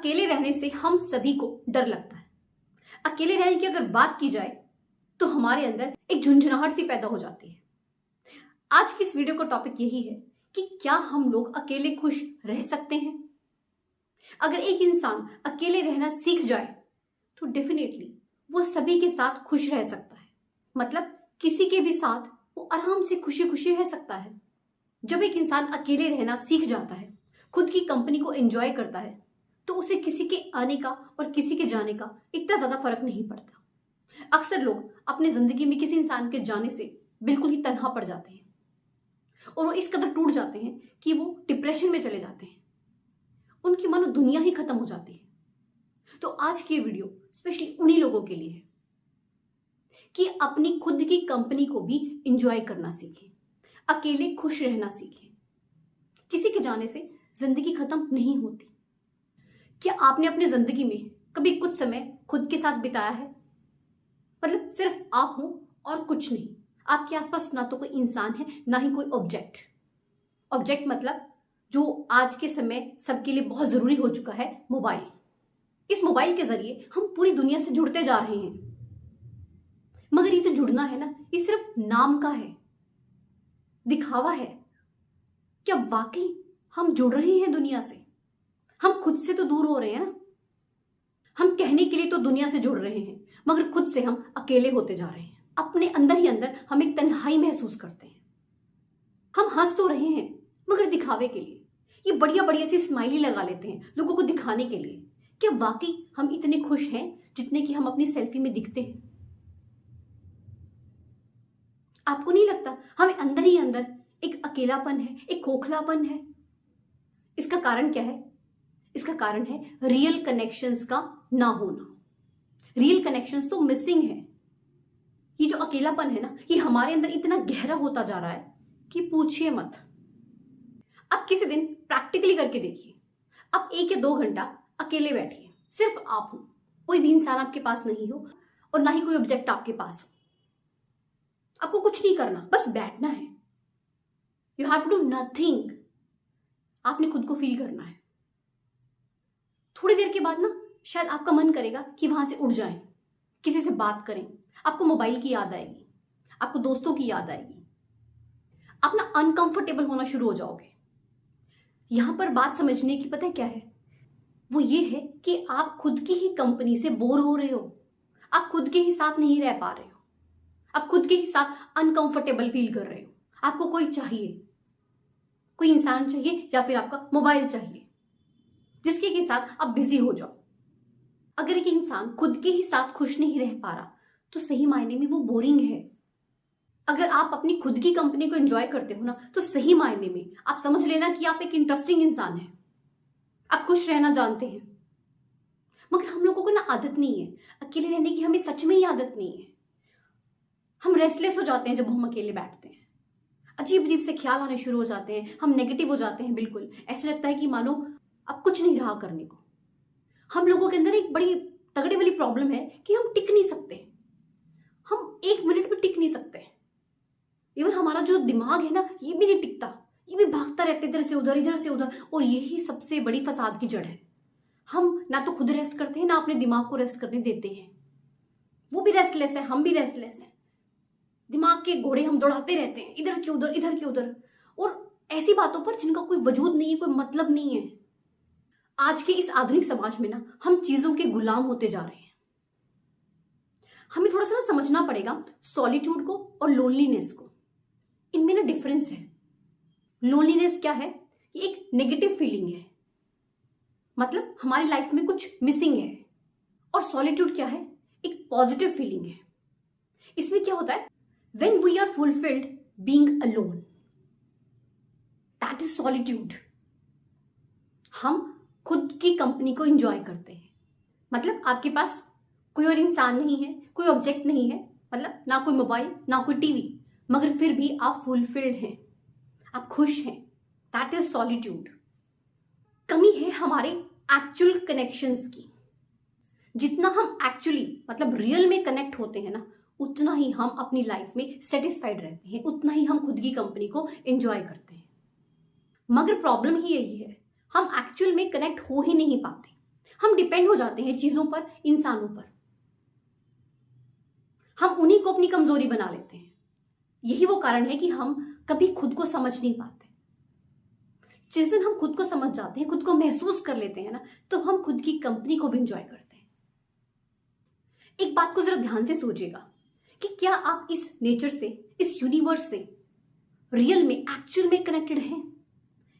अकेले रहने से हम सभी को डर लगता है। अकेले रहने की अगर बात की जाए तो हमारे अंदर एक झुंझुनाहट सी पैदा हो जाती है। आज की इस वीडियो का टॉपिक यही है कि क्या हम लोग अकेले खुश रह सकते हैं। अगर एक इंसान अकेले रहना सीख जाए तो डेफिनेटली वो सभी के साथ खुश रह सकता है। मतलब किसी के भी साथ वो आराम से खुशी खुशी रह सकता है। जब एक इंसान अकेले रहना सीख जाता है, खुद की कंपनी को एंजॉय करता है, तो उसे किसी के आने का और किसी के जाने का इतना ज्यादा फर्क नहीं पड़ता। अक्सर लोग अपने जिंदगी में किसी इंसान के जाने से बिल्कुल ही तन्हा पड़ जाते हैं और वो इस कदर टूट जाते हैं कि वो डिप्रेशन में चले जाते हैं। उनकी मानो दुनिया ही खत्म हो जाती है। तो आज की वीडियो स्पेशली उन्हीं लोगों के लिए है कि अपनी खुद की कंपनी को भी एंजॉय करना सीखें, अकेले खुश रहना सीखें। किसी के जाने से जिंदगी खत्म नहीं होती। क्या आपने अपनी जिंदगी में कभी कुछ समय खुद के साथ बिताया है? मतलब सिर्फ आप हो और कुछ नहीं। आपके आसपास ना तो कोई इंसान है ना ही कोई ऑब्जेक्ट। ऑब्जेक्ट मतलब जो आज के समय सबके लिए बहुत जरूरी हो चुका है, मोबाइल। इस मोबाइल के जरिए हम पूरी दुनिया से जुड़ते जा रहे हैं, मगर ये जो जुड़ना है ना, ये सिर्फ नाम का है, दिखावा है। क्या वाकई हम जुड़ रहे हैं दुनिया से? हम खुद से तो दूर हो रहे हैं ना। हम कहने के लिए तो दुनिया से जुड़ रहे हैं, मगर खुद से हम अकेले होते जा रहे हैं। अपने अंदर ही अंदर हम एक तन्हाई महसूस करते हैं। हम हंस तो रहे हैं मगर दिखावे के लिए। ये बढ़िया बढ़िया सी स्माइली लगा लेते हैं लोगों को दिखाने के लिए। क्या वाकई हम इतने खुश हैं जितने कि हम अपनी सेल्फी में दिखते हैं? आपको नहीं लगता हमें अंदर ही अंदर एक अकेलापन है, एक खोखलापन है? इसका कारण क्या है? इसका कारण है रियल कनेक्शंस का ना होना। रियल कनेक्शंस तो मिसिंग है। ये जो अकेलापन है ना, ये हमारे अंदर इतना गहरा होता जा रहा है कि पूछिए मत। अब किसी दिन प्रैक्टिकली करके देखिए। अब 1 या 2 घंटा अकेले बैठिए, सिर्फ आप हो, कोई भी इंसान आपके पास नहीं हो और ना ही कोई ऑब्जेक्ट आपके पास हो। आपको कुछ नहीं करना, बस बैठना है। You have to do nothing. आपने खुद को फील करना है। थोड़ी देर के बाद ना शायद आपका मन करेगा कि वहां से उठ जाएं, किसी से बात करें। आपको मोबाइल की याद आएगी, आपको दोस्तों की याद आएगी। आप ना अनकंफर्टेबल होना शुरू हो जाओगे। यहां पर बात समझने की पता है क्या है? वो ये है कि आप खुद की ही कंपनी से बोर हो रहे हो। आप खुद के ही साथ नहीं रह पा रहे हो। आप खुद के ही साथ अनकंफर्टेबल फील कर रहे हो। आपको कोई चाहिए, कोई इंसान चाहिए या फिर आपका मोबाइल चाहिए जिसके के साथ आप बिजी हो जाओ। अगर एक इंसान खुद के ही साथ खुश नहीं रह पा रहा तो सही मायने में वो बोरिंग है। अगर आप अपनी खुद की कंपनी को एंजॉय करते हो ना, तो सही मायने में आप समझ लेना कि आप एक इंटरेस्टिंग इंसान हैं। आप खुश रहना जानते हैं। मगर हम लोगों को ना आदत नहीं है अकेले रहने की। हमें सच में ही आदत नहीं है। हम रेस्टलेस हो जाते हैं जब हम अकेले बैठते हैं। अजीब अजीब से ख्याल आने शुरू हो जाते हैं। हम नेगेटिव हो जाते हैं। बिल्कुल ऐसे लगता है कि मानो अब कुछ नहीं रहा करने को। हम लोगों के अंदर एक बड़ी तगड़ी वाली प्रॉब्लम है कि हम टिक नहीं सकते। हम 1 मिनट में टिक नहीं सकते। इवन हमारा जो दिमाग है ना, ये भी नहीं टिकता। ये भी भागता रहता है इधर से उधर, इधर से उधर। और यही सबसे बड़ी फसाद की जड़ है। हम ना तो खुद रेस्ट करते हैं, ना अपने दिमाग को रेस्ट करने देते हैं। वो भी रेस्टलेस है, हम भी रेस्टलेस हैं। दिमाग के घोड़े हम दौड़ाते रहते हैं, इधर के उधर, इधर के उधर, और ऐसी बातों पर जिनका कोई वजूद नहीं है, कोई मतलब नहीं है। आज के इस आधुनिक समाज में ना हम चीजों के गुलाम होते जा रहे हैं। हमें थोड़ा सा ना समझना पड़ेगा सॉलिट्यूड को और लोनलीनेस को। इनमें ना डिफरेंस है। लोनलीनेस क्या है? ये एक नेगेटिव फीलिंग है, मतलब हमारी लाइफ में कुछ मिसिंग है। और सॉलिट्यूड क्या है? एक पॉजिटिव फीलिंग है। इसमें क्या होता है? When we are fulfilled being alone, that is solitude. हम खुद की कंपनी को एंजॉय करते हैं। मतलब आपके पास कोई और इंसान नहीं है, कोई ऑब्जेक्ट नहीं है, मतलब ना कोई मोबाइल ना कोई टीवी, मगर फिर भी आप फुलफिल्ड हैं, आप खुश हैं। That is solitude. कमी है हमारे एक्चुअल कनेक्शंस की। जितना हम एक्चुअली मतलब रियल में कनेक्ट होते हैं ना, उतना ही हम अपनी लाइफ में सेटिस्फाइड रहते हैं, उतना ही हम खुद की कंपनी को एंजॉय करते हैं। मगर प्रॉब्लम ही यही है, हम एक्चुअल में कनेक्ट हो ही नहीं पाते। हम डिपेंड हो जाते हैं चीजों पर, इंसानों पर। हम उन्हीं को अपनी कमजोरी बना लेते हैं। यही वो कारण है कि हम कभी खुद को समझ नहीं पाते। जिस दिन हम खुद को समझ जाते हैं, खुद को महसूस कर लेते हैं ना, तो हम खुद की कंपनी को भी इंजॉय करते हैं। एक बात को जरा ध्यान से सोचिएगा कि क्या आप इस नेचर से, इस यूनिवर्स से रियल में, एक्चुअल में कनेक्टेड हैं,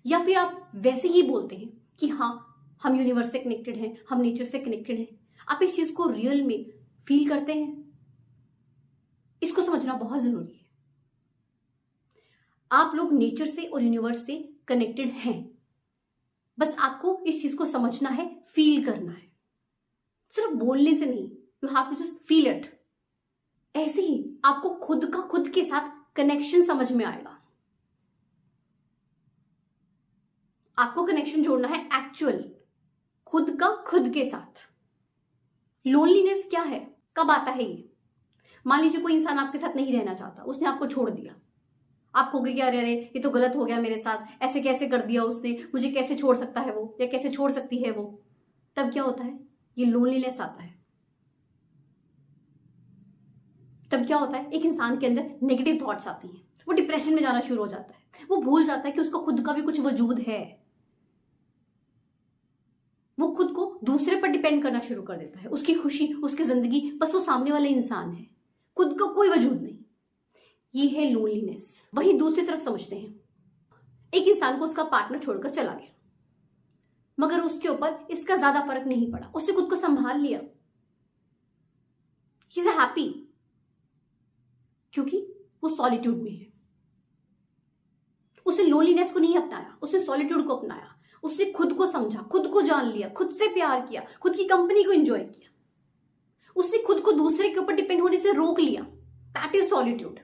या फिर आप वैसे ही बोलते हैं कि हाँ हम यूनिवर्स से कनेक्टेड हैं, हम नेचर से कनेक्टेड हैं। आप इस चीज को रियल में फील करते हैं? इसको समझना बहुत जरूरी है। आप लोग नेचर से और यूनिवर्स से कनेक्टेड हैं, बस आपको इस चीज को समझना है, फील करना है। सिर्फ बोलने से नहीं, you have to just feel it. ऐसे ही आपको खुद के साथ कनेक्शन समझ में आएगा। आपको कनेक्शन जोड़ना है एक्चुअल खुद के साथ। लोनलीनेस क्या है, कब आता है ये? मान लीजिए कोई इंसान आपके साथ नहीं रहना चाहता, उसने आपको छोड़ दिया। आप कहोगे कि अरे अरे ये तो गलत हो गया मेरे साथ, ऐसे कैसे कर दिया उसने, मुझे कैसे छोड़ सकता है वो, या कैसे छोड़ सकती है वो। तब क्या होता है? ये लोनलीनेस आता है। तब क्या होता है? एक इंसान के अंदर नेगेटिव थॉट्स आती हैं, वो डिप्रेशन में जाना शुरू हो जाता है। वो भूल जाता है कि उसका खुद का भी कुछ वजूद है। वो खुद को दूसरे पर डिपेंड करना शुरू कर देता है। उसकी खुशी, उसकी जिंदगी बस वो सामने वाले इंसान है, खुद का कोई वजूद नहीं। ये है लोनलीनेस। वहीं दूसरी तरफ समझते हैं, एक इंसान को उसका पार्टनर छोड़कर चला गया, मगर उसके ऊपर इसका ज्यादा फर्क नहीं पड़ा, उसने खुद को संभाल लिया। ही इज हैप्पी, क्योंकि वो सॉलिट्यूड में है। उसने लोनलीनेस को नहीं अपनाया, उसने सॉलिट्यूड को अपनाया। उसने खुद को समझा, खुद को जान लिया, खुद से प्यार किया, खुद की कंपनी को एंजॉय किया। उसने खुद को दूसरे के ऊपर डिपेंड होने से रोक लिया। That is solitude.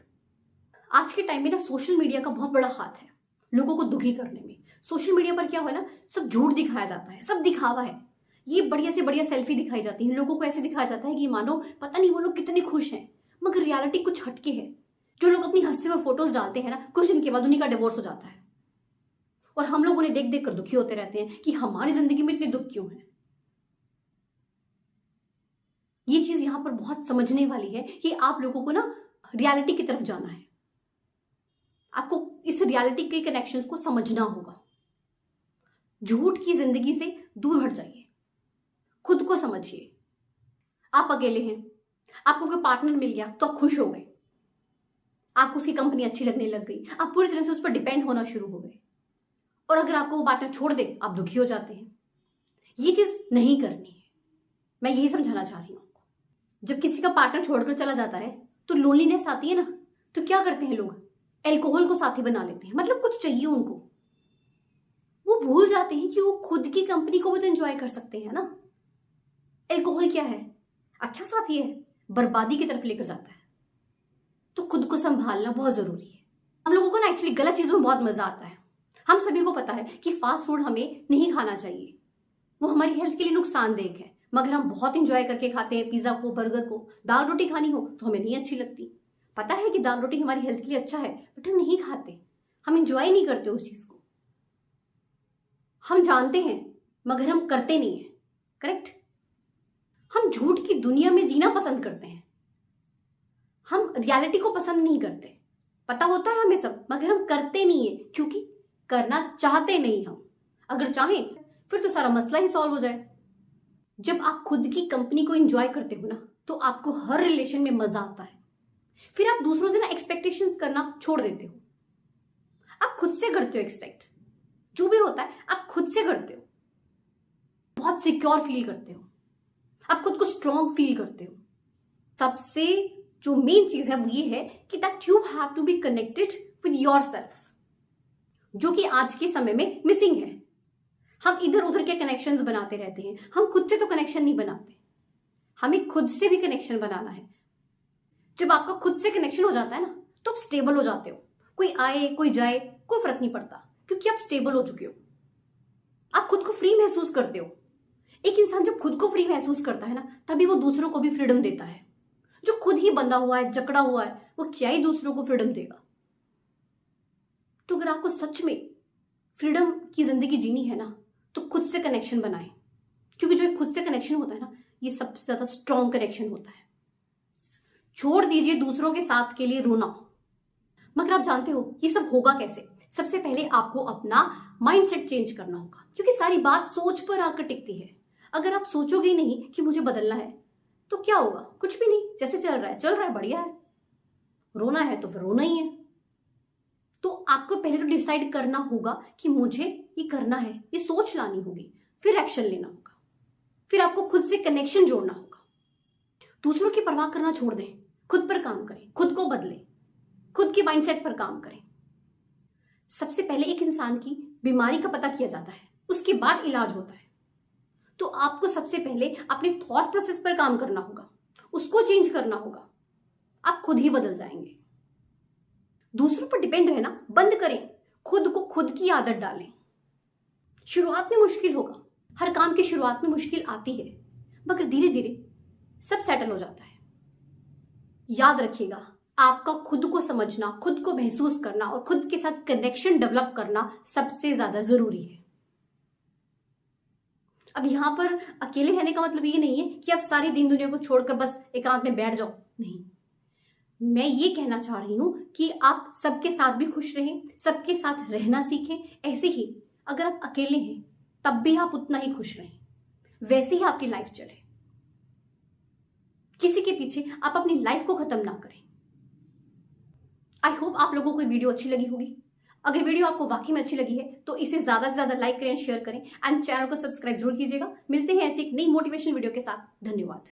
आज के टाइम में ना सोशल मीडिया का बहुत बड़ा हाथ है लोगों को दुखी करने में। सोशल मीडिया पर क्या हो ना, सब झूठ दिखाया जाता है, सब दिखावा है। ये बढ़िया से बढ़िया सेल्फी दिखाई जाती है, लोगों को ऐसे दिखाया जाता है कि मानो पता नहीं वो लोग कितने खुश हैं, मगर रियलिटी कुछ हटके है। जो लोग अपनी हंसते हुए फोटोज डालते हैं ना, कुछ दिन के बाद उन्हीं का डिवोर्स हो जाता है, और हम लोग उन्हें देख देख कर दुखी होते रहते हैं कि हमारी जिंदगी में इतने दुख क्यों है। ये चीज यहां पर बहुत समझने वाली है कि आप लोगों को ना रियलिटी की तरफ जाना है। आपको इस रियलिटी के कनेक्शंस को समझना होगा। झूठ की जिंदगी से दूर हट जाइए, खुद को समझिए। आप अकेले हैं, आपको कोई पार्टनर मिल गया तो आप खुश हो गए, आपको उसकी कंपनी अच्छी लगने लग गई, आप पूरी तरह से उस पर डिपेंड होना शुरू हो गए। और अगर आपको वो पार्टनर छोड़ दे, आप दुखी हो जाते हैं। ये चीज नहीं करनी है। मैं यही समझाना चाह रही हूं आपको। जब किसी का पार्टनर छोड़कर चला जाता है तो लोनलीनेस आती है ना, तो क्या करते हैं लोग? एल्कोहल को साथी बना लेते हैं। मतलब कुछ चाहिए उनको, वो भूल जाते हैं कि वो खुद की कंपनी को भी तो एंजॉय कर सकते हैं ना। एल्कोहल क्या है? अच्छा साथी है, बर्बादी की तरफ लेकर जाता है। तो खुद को संभालना बहुत जरूरी है। हम लोगों को ना एक्चुअली गलत चीजों में बहुत मजा आता है। हम सभी को पता है कि फास्ट फूड हमें नहीं खाना चाहिए, वो हमारी हेल्थ के लिए नुकसानदेह है, मगर हम बहुत इंजॉय करके खाते हैं पिज्जा को, बर्गर को। दाल रोटी खानी हो तो हमें नहीं अच्छी लगती। पता है कि दाल रोटी हमारी हेल्थ के लिए अच्छा है, बट हम नहीं खाते, हम इंजॉय नहीं करते उस चीज को। हम जानते हैं मगर हम करते नहीं है। करेक्ट? हम झूठ की दुनिया में जीना पसंद करते हैं, हम रियलिटी को पसंद नहीं करते। पता होता है हमें सब, मगर हम करते नहीं है, क्योंकि करना चाहते नहीं हम। अगर चाहें फिर तो सारा मसला ही सॉल्व हो जाए। जब आप खुद की कंपनी को एंजॉय करते हो ना, तो आपको हर रिलेशन में मजा आता है। फिर आप दूसरों से ना एक्सपेक्टेशंस करना छोड़ देते हो। आप खुद से करते हो एक्सपेक्ट, जो भी होता है आप खुद से करते हो। बहुत सिक्योर फील करते हो, आप खुद को स्ट्रॉन्ग फील करते हो। सबसे जो मेन चीज है वो ये है कि that you have to be connected with yourself, जो कि आज के समय में मिसिंग है। हम इधर उधर के कनेक्शंस बनाते रहते हैं, हम खुद से तो कनेक्शन नहीं बनाते। हमें खुद से भी कनेक्शन बनाना है। जब आपका खुद से कनेक्शन हो जाता है ना, तो आप स्टेबल हो जाते हो। कोई आए कोई जाए कोई फर्क नहीं पड़ता, क्योंकि आप स्टेबल हो चुके हो। आप खुद को फ्री महसूस करते हो। एक इंसान जब खुद को फ्री महसूस करता है ना, तभी वो दूसरों को भी फ्रीडम देता है। जो खुद ही बंधा हुआ है, जकड़ा हुआ है, वो क्या ही दूसरों को फ्रीडम देगा। तो अगर आपको सच में फ्रीडम की जिंदगी जीनी है ना, तो खुद से कनेक्शन बनाएं, क्योंकि जो एक खुद से कनेक्शन होता है ना, ये सबसे ज्यादा स्ट्रॉन्ग कनेक्शन होता है। छोड़ दीजिए दूसरों के साथ के लिए रोना। मगर आप जानते हो ये सब होगा कैसे? सबसे पहले आपको अपना माइंडसेट चेंज करना होगा, क्योंकि सारी बात सोच पर आकर टिकती है। अगर आप सोचोगे ही नहीं कि मुझे बदलना है तो क्या होगा? कुछ भी नहीं। जैसे चल रहा है बढ़िया है। रोना है तो फिर रोना ही है। तो आपको पहले तो डिसाइड करना होगा कि मुझे ये करना है, ये सोच लानी होगी, फिर एक्शन लेना होगा, फिर आपको खुद से कनेक्शन जोड़ना होगा। दूसरों की परवाह करना छोड़ दें, खुद पर काम करें, खुद को बदलें, खुद की माइंडसेट पर काम करें। सबसे पहले एक इंसान की बीमारी का पता किया जाता है, उसके बाद इलाज होता है। तो आपको सबसे पहले अपने थॉट प्रोसेस पर काम करना होगा, उसको चेंज करना होगा। आप खुद ही बदल जाएंगे। दूसरों पर डिपेंड रहना बंद करें, खुद को खुद की आदत डालें। शुरुआत में मुश्किल होगा, हर काम की शुरुआत में मुश्किल आती है, मगर धीरे धीरे सब सेटल हो जाता है। याद रखिएगा, आपका खुद को समझना, खुद को महसूस करना और खुद के साथ कनेक्शन डेवलप करना सबसे ज्यादा जरूरी है। अब यहां पर अकेले रहने का मतलब ये नहीं है कि आप सारी दिन दुनिया को छोड़कर बस एकांत में बैठ जाओ, नहीं। मैं ये कहना चाह रही हूं कि आप सबके साथ भी खुश रहें, सबके साथ रहना सीखें। ऐसे ही अगर आप अकेले हैं तब भी आप उतना ही खुश रहें, वैसे ही आपकी लाइफ चले। किसी के पीछे आप अपनी लाइफ को खत्म ना करें। आई होप आप लोगों को वीडियो अच्छी लगी होगी। अगर वीडियो आपको वाकई में अच्छी लगी है तो इसे ज्यादा से ज्यादा लाइक करें, शेयर करें एंड चैनल को सब्सक्राइब जरूर कीजिएगा। मिलते हैं ऐसी एक नई मोटिवेशनल वीडियो के साथ। धन्यवाद।